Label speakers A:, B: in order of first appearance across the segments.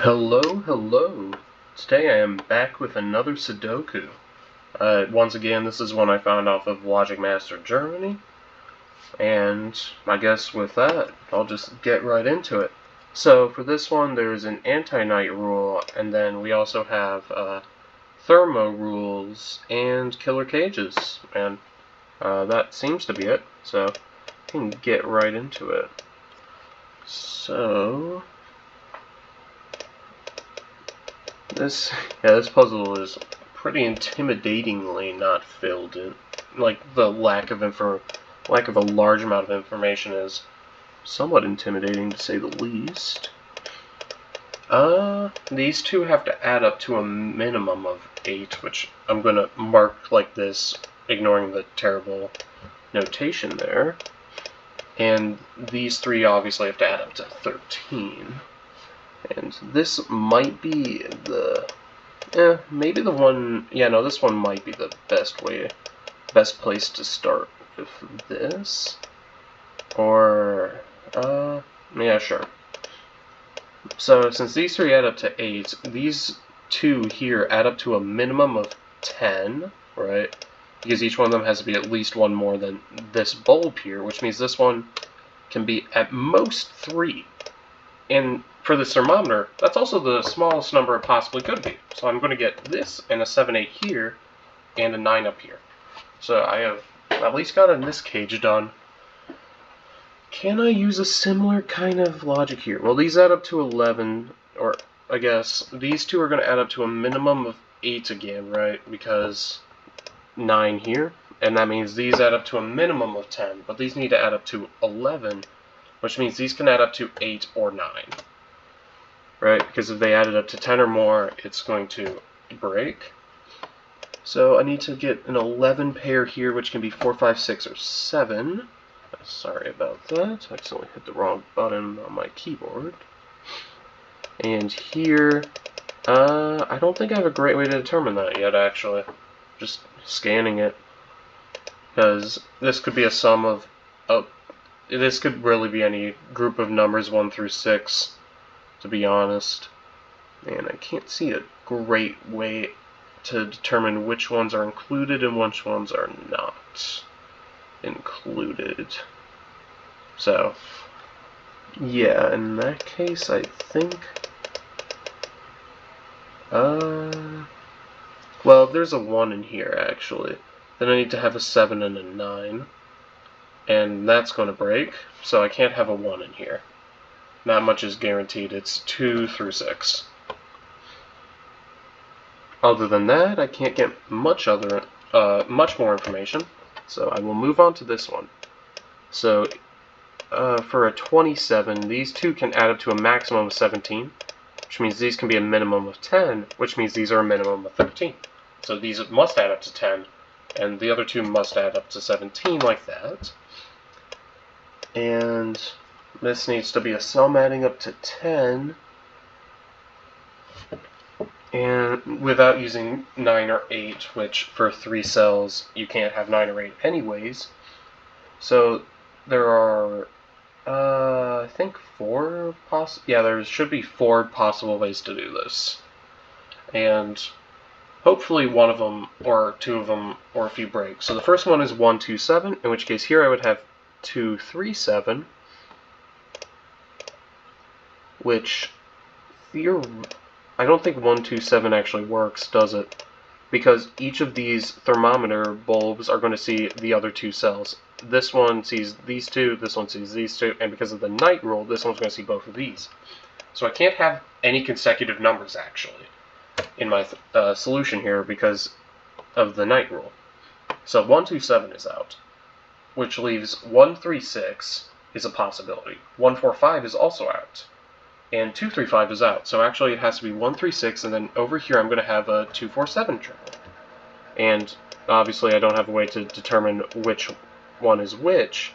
A: Hello. Today I am back with another Sudoku. Once again, this is one I found off of logicmastersgermany, and I guess with that, I'll just get right into it. So for this one, there's an anti-night rule, and then we also have thermo rules and killer cages, and that seems to be it. So I can get right into it. So this puzzle is pretty intimidatingly not filled in. Like, the lack of a large amount of information is somewhat intimidating, to say the least. These two have to add up to a minimum of 8, which I'm gonna mark like this, ignoring the terrible notation there. And these three obviously have to add up to 13. And this might be maybe the one, this one might be the best place to start with this. Or, yeah, sure. So, since these three add up to 8, these two here add up to a minimum of 10, right? Because each one of them has to be at least one more than this bulb here, which means this one can be at most 3. And for this thermometer, that's also the smallest number it possibly could be. So I'm going to get this and a 7, 8 here, and a 9 up here. So I have at least gotten this cage done. Can I use a similar kind of logic here? Well, these add up to 11, or I guess these two are going to add up to a minimum of 8 again, right? Because 9 here, and that means these add up to a minimum of 10, but these need to add up to 11, which means these can add up to 8 or 9. Right? Because if they added up to 10 or more, it's going to break. So I need to get an 11 pair here, which can be 4, 5, 6, or 7. Sorry about that. I accidentally hit the wrong button on my keyboard. And here, I don't think I have a great way to determine that yet, actually. Just scanning it. Because this could be a sum of this could really be any group of numbers 1 through 6, to be honest. And I can't see a great way to determine which ones are included and which ones are not included. So, yeah, in that case, I think, well, there's a 1 in here, actually. Then I need to have a 7 and a 9. And that's going to break, so I can't have a 1 in here. Not much is guaranteed. It's 2 through 6. Other than that, I can't get much more information, so I will move on to this one. So, for a 27, these two can add up to a maximum of 17, which means these can be a minimum of 10, which means these are a minimum of 13. So these must add up to 10, and the other two must add up to 17 like that. And this needs to be a sum adding up to 10, and without using 9 or 8, which for 3 cells you can't have 9 or 8 anyways. So there are, I think there should be 4 possible ways to do this. And hopefully one of them, or 2 of them, or a few break. So the first one is 1, 2, 7, in which case here I would have 2, 3, 7, which I don't think 1, 2, 7 actually works, does it? Because each of these thermometer bulbs are going to see the other 2 cells. This one sees these 2, this one sees these 2, and because of the night rule, this one's going to see both of these. So I can't have any consecutive numbers, actually, in my solution here because of the night rule. So 1, 2, 7 is out, which leaves 1, 3, 6 is a possibility. 1, 4, 5 is also out. And 2, 3, 5 is out. So actually it has to be 1, 3, 6, and then over here I'm going to have a 2, 4, 7 triple. And obviously I don't have a way to determine which one is which,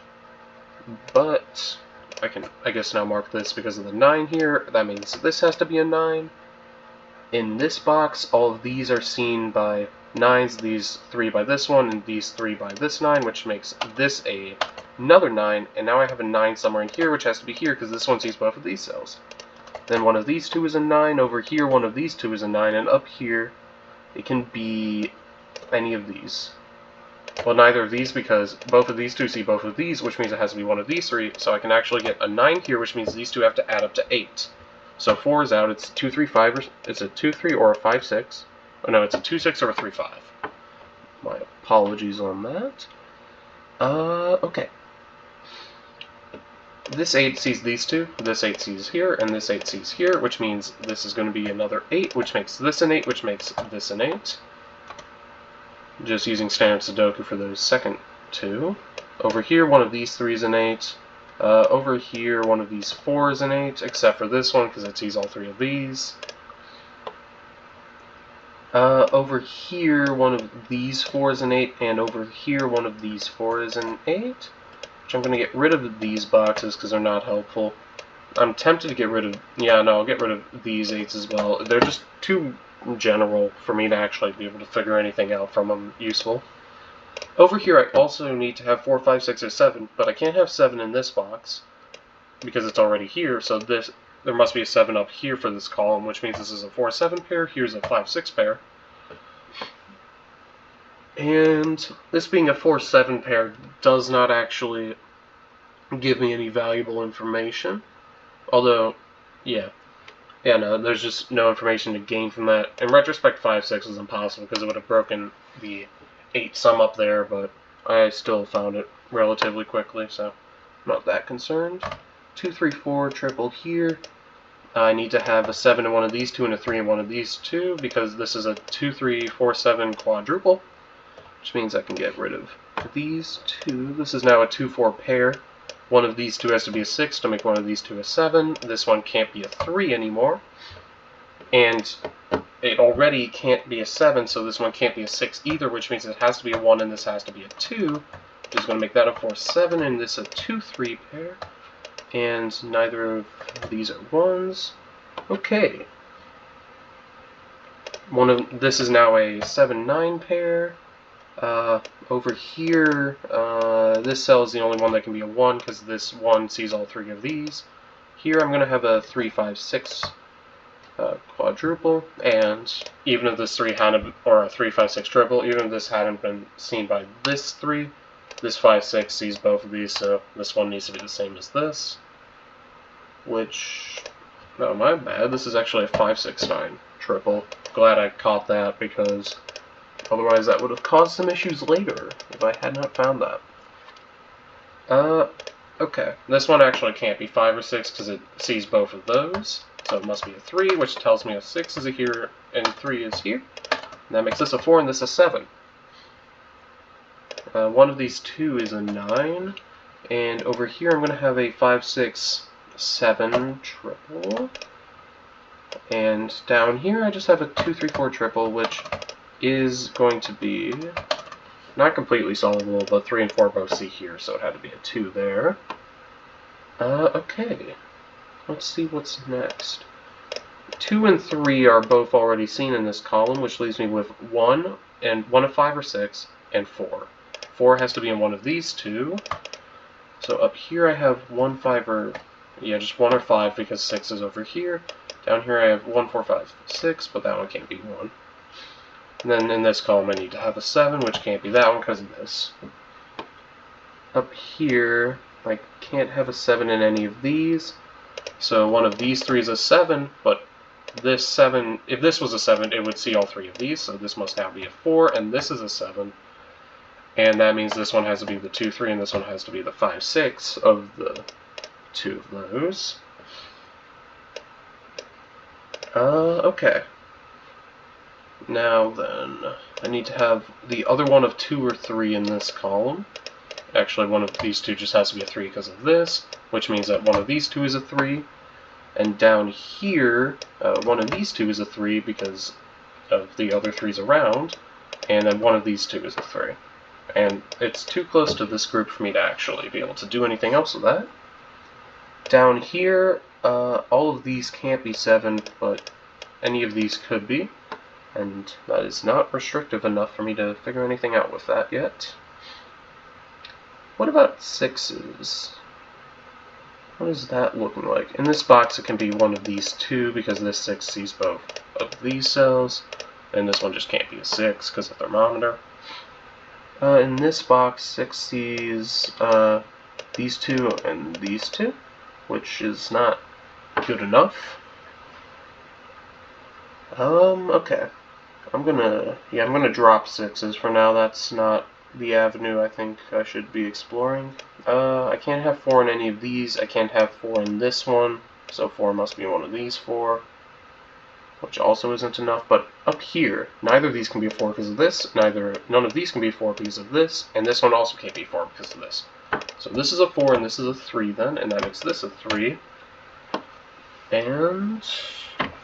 A: but I can, I guess, now mark this because of the 9 here. That means this has to be a 9. In this box, all of these are seen by 9s, these 3 by this one, and these 3 by this 9, which makes this another 9, and now I have a 9 somewhere in here, which has to be here, because this one sees both of these cells. then one of these two is a 9, over here one of these two is a 9, and up here it can be any of these. Well, neither of these, because both of these two see both of these, which means it has to be one of these three, so I can actually get a 9 here, which means these two have to add up to 8. So 4 is out, it's 2, 3, 5, or it's a 2, 3, or a 5, 6. Oh no, it's a 2, 6, or a 3, 5. My apologies on that. Okay. This 8 sees these two, this 8 sees here, and this 8 sees here, which means this is going to be another 8, which makes this an 8, which makes this an 8. Just using standard Sudoku for those second two. Over here, one of these three is an 8. Over here, one of these 4 is an 8, except for this one, because it sees all three of these. Over here, one of these 4 is an 8, and over here, one of these 4 is an 8. Which I'm going to get rid of these boxes, because they're not helpful. I'm tempted to get rid of... Yeah, no, I'll get rid of these 8s as well. They're just too general for me to actually be able to figure anything out from them useful. Over here I also need to have 4, 5, 6, or 7, but I can't have 7 in this box because it's already here, so there must be a 7 up here for this column, which means this is a 4, 7 pair, here's a 5, 6 pair. And this being a 4, 7 pair does not actually give me any valuable information, although, yeah, no, there's just no information to gain from that. In retrospect, 5, 6 is impossible because it would have broken the 8 sum up there, but I still found it relatively quickly, so I'm not that concerned. 2, 3, 4, triple here. I need to have a 7 in one of these two and a 3 in one of these two because this is a 2, 3, 4, 7 quadruple, which means I can get rid of these two. This is now a 2, 4 pair. One of these two has to be a 6 to make one of these two a 7. This one can't be a 3 anymore. And it already can't be a 7, so this one can't be a 6 either, which means it has to be a 1 and this has to be a 2, which is going to make that a 4, 7, and this a 2, 3 pair. And neither of these are 1s. Okay. This is now a 7, 9 pair. Over here, this cell is the only one that can be a 1 because this 1 sees all three of these. Here I'm going to have a 3, 5, 6 quadruple, and even if this 3 hadn't, or a 3, 5, 6 triple, even if this hadn't been seen by this 3, this 5, 6 sees both of these, so this one needs to be the same as this. Which, no, my bad, this is actually a 5, 6, 9 triple. Glad I caught that because otherwise that would have caused some issues later if I had not found that. Okay. This one actually can't be 5 or 6 because it sees both of those. So it must be a 3, which tells me a 6 is here and 3 is here. And that makes this a 4 and this a 7. One of these two is a 9. And over here I'm going to have a 5, 6, 7 triple. And down here I just have a 2, 3, 4 triple, which is going to be not completely solvable, but 3 and 4 both see here, so it had to be a 2 there. Okay. Let's see what's next. 2 and 3 are both already seen in this column, which leaves me with 1 and 1 of 5 or 6, and 4. 4 has to be in one of these two. So up here I have 1, 5, or, yeah, just 1 or 5 because 6 is over here. Down here I have 1, 4, 5, 6, but that one can't be 1. And then in this column I need to have a 7, which can't be that one because of this. Up here I can't have a 7 in any of these. So one of these three is a 7, but this 7, if this was a 7, it would see all three of these, so this must now be a 4, and this is a 7. And that means this one has to be the 2, 3, and this one has to be the 5, 6 of the two of those. Okay. Now then, I need to have the other one of 2 or 3 in this column. Actually, one of these two just has to be a 3 because of this, which means that one of these two is a 3. And down here, one of these two is a 3 because of the other 3s around. And then one of these two is a 3. And it's too close to this group for me to actually be able to do anything else with that. Down here, all of these can't be 7, but any of these could be. And that is not restrictive enough for me to figure anything out with that yet. What about 6s? What is that looking like? In this box it can be one of these two because this 6 sees both of these cells, and this one just can't be a 6 because of the thermometer. In this box 6 sees these two and these two, which is not good enough. Okay. I'm gonna drop 6s for now. That's not the avenue I think I should be exploring. I can't have 4 in any of these. I can't have 4 in this one, so 4 must be one of these 4, which also isn't enough. But up here, neither of these can be a 4 because of this, none of these can be a 4 because of this, and this one also can't be 4 because of this. So this is a 4 and this is a 3 then, and that makes this a 3. And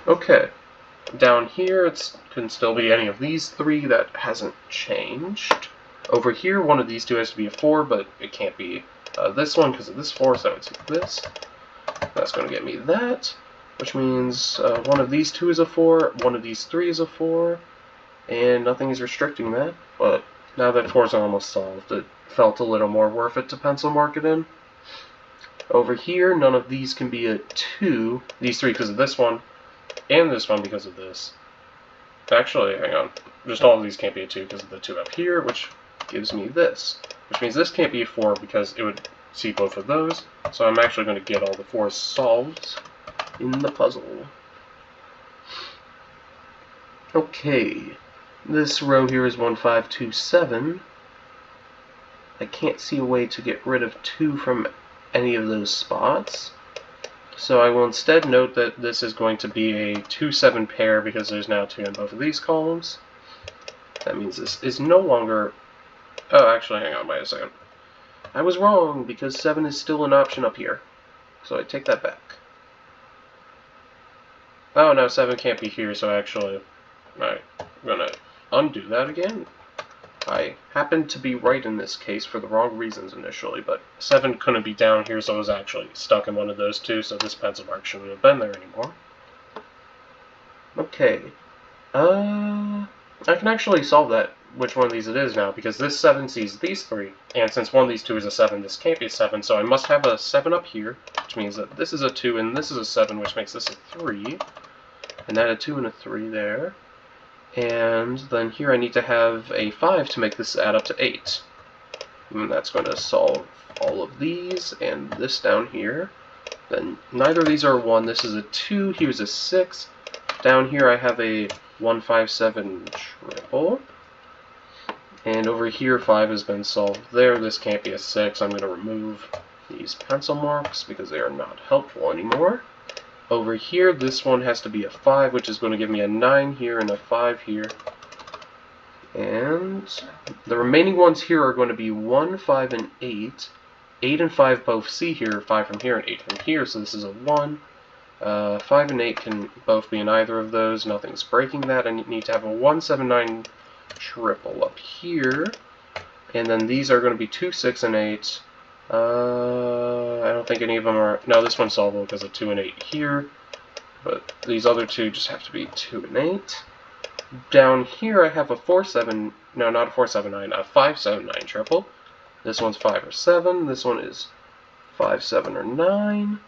A: okay. Down here, it can still be any of these 3. That hasn't changed. Over here, one of these 2 has to be a 4, but it can't be this one because of this 4, so it's this. That's going to get me that, which means one of these 2 is a 4, one of these 3 is a 4, and nothing is restricting that. But now that 4 is almost solved, it felt a little more worth it to pencil mark it in. Over here, none of these can be a 2. These 3 because of this one, and this one because of this. Actually, hang on. Just all of these can't be a 2 because of the 2 up here, which gives me this. Which means this can't be a 4 because it would see both of those. So I'm actually going to get all the 4s solved in the puzzle. Okay. This row here is 1, 5, 2, 7. I can't see a way to get rid of 2 from any of those spots. So I will instead note that this is going to be a 2-7 pair because there's now 2 in both of these columns. That means this is no longer... Oh, actually, hang on, wait a second. I was wrong because 7 is still an option up here. So I take that back. Oh, no, 7 can't be here, so actually I'm going to undo that again. I happened to be right in this case for the wrong reasons initially, but 7 couldn't be down here, so it was actually stuck in one of those 2, so this pencil mark shouldn't have been there anymore. Okay. I can actually solve that, which one of these it is now, because this 7 sees these 3, and since one of these 2 is a 7, this can't be a 7, so I must have a 7 up here, which means that this is a 2 and this is a 7, which makes this a 3, and that a 2 and a 3 there. And then here I need to have a 5 to make this add up to 8. And that's going to solve all of these and this down here. Then neither of these are 1. This is a 2. Here's a 6. Down here I have a 1, 5, 7 triple. And over here 5 has been solved there. This can't be a 6. I'm going to remove these pencil marks because they are not helpful anymore. Over here, this one has to be a 5, which is going to give me a 9 here and a 5 here. And the remaining ones here are going to be 1, 5, and 8. 8 and 5 both see here, 5 from here and 8 from here, so this is a 1. 5 and 8 can both be in either of those. Nothing's breaking that. I need to have a 1, 7, 9 triple up here. And then these are going to be 2, 6, and 8. I don't think any of them are... No, this one's solvable because of 2 and 8 here. But these other 2 just have to be 2 and 8. Down here I have a 4, 7... No, not a 4, 7, 9. A 5, 7, 9 triple. This one's 5 or 7. This one is 5, 7, or 9.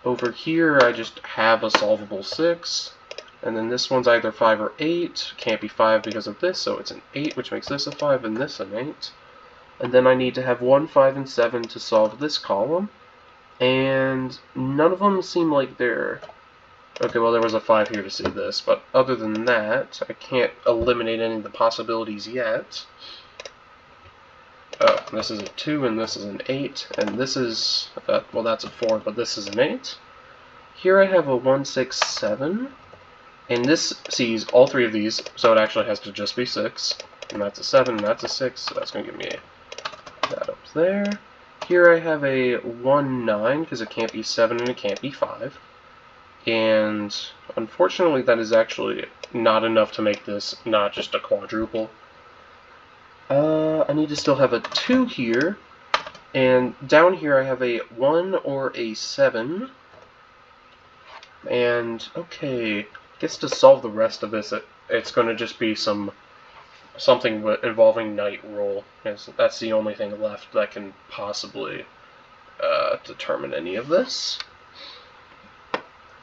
A: Over here I just have a solvable 6. And then this one's either 5 or 8. Can't be 5 because of this, so it's an 8, which makes this a 5 and this an 8. And then I need to have 1, 5, and 7 to solve this column. And none of them seem like they're... Okay, well there was a 5 here to see this, but other than that, I can't eliminate any of the possibilities yet. Oh, this is a 2, and this is an 8, and this is... well, that's a 4, but this is an 8. Here I have a 1, 6, 7, and this sees all 3 of these, so it actually has to just be 6. And that's a 7, and that's a 6, so that's going to give me that up there. Here I have a 1, 9, because it can't be 7 and it can't be 5. And unfortunately that is actually not enough to make this not just a quadruple. I need to still have a 2 here. And down here I have a 1 or a 7. And, okay, I guess to solve the rest of this, it's going to just be something involving night roll. That's the only thing left that can possibly determine any of this.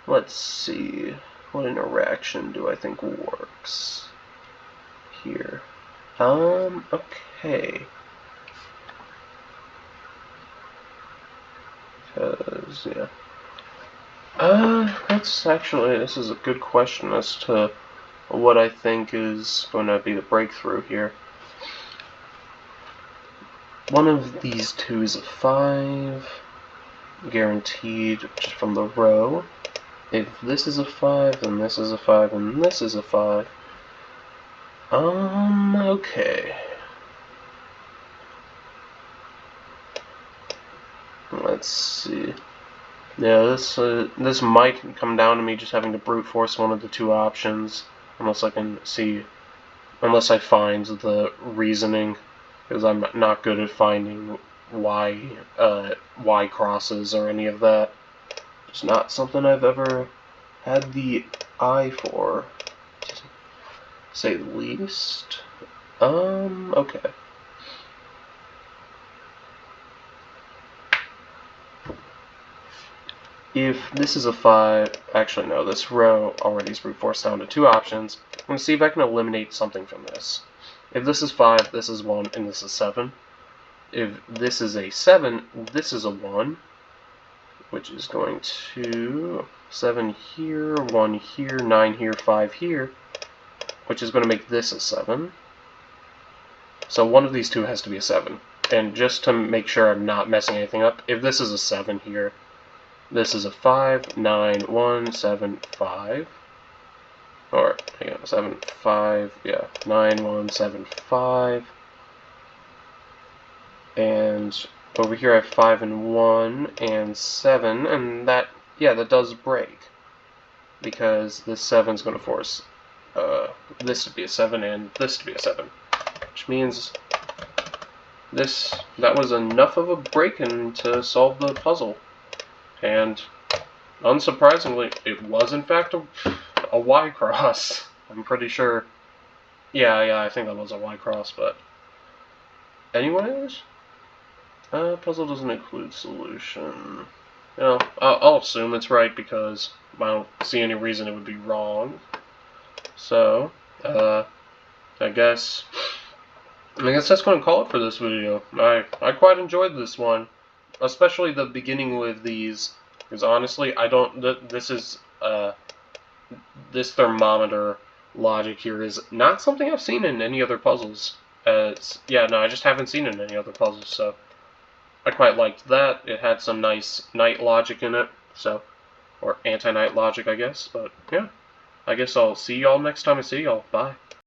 A: Let's see. What interaction do I think works here? Okay. Because, yeah. This is a good question as to what I think is going to be the breakthrough here. One of these two is a 5, guaranteed just from the row. If this is a 5, then this is a 5, and this is a 5. Okay. Let's see. Yeah, this might come down to me just having to brute force one of the two options, unless I find the reasoning, because I'm not good at finding y crosses or any of that. It's not something I've ever had the eye for, to say the least. Okay. If this is a 5, actually no, this row already is brute forced down to two options. I'm going to see if I can eliminate something from this. If this is 5, this is 1, and this is 7. If this is a 7, this is a 1, which is going to 7 here, 1 here, 9 here, 5 here, which is going to make this a 7. So one of these two has to be a 7. And just to make sure I'm not messing anything up, if this is a 7 here, this is a 5, 9, 1, 7, 5. Or, hang on, 7, 5, yeah, 9, 1, 7, 5. And over here I have 5 and 1 and 7, and that does break. Because this 7 is going to force this to be a 7 and this to be a 7. Which means that was enough of a break-in to solve the puzzle. And unsurprisingly, it was in fact a Y cross. I'm pretty sure. Yeah, I think that was a Y cross, but anyways, puzzle doesn't include solution. You know, I'll assume it's right because I don't see any reason it would be wrong. So, I guess that's going to call it for this video. I quite enjoyed this one, especially the beginning with these, because honestly, this thermometer logic here is not something I've seen in any other puzzles. I just haven't seen it in any other puzzles, so I quite liked that. It had some nice night logic in it, or anti-night logic, I guess. But yeah, I guess I'll see y'all next time I see y'all. Bye.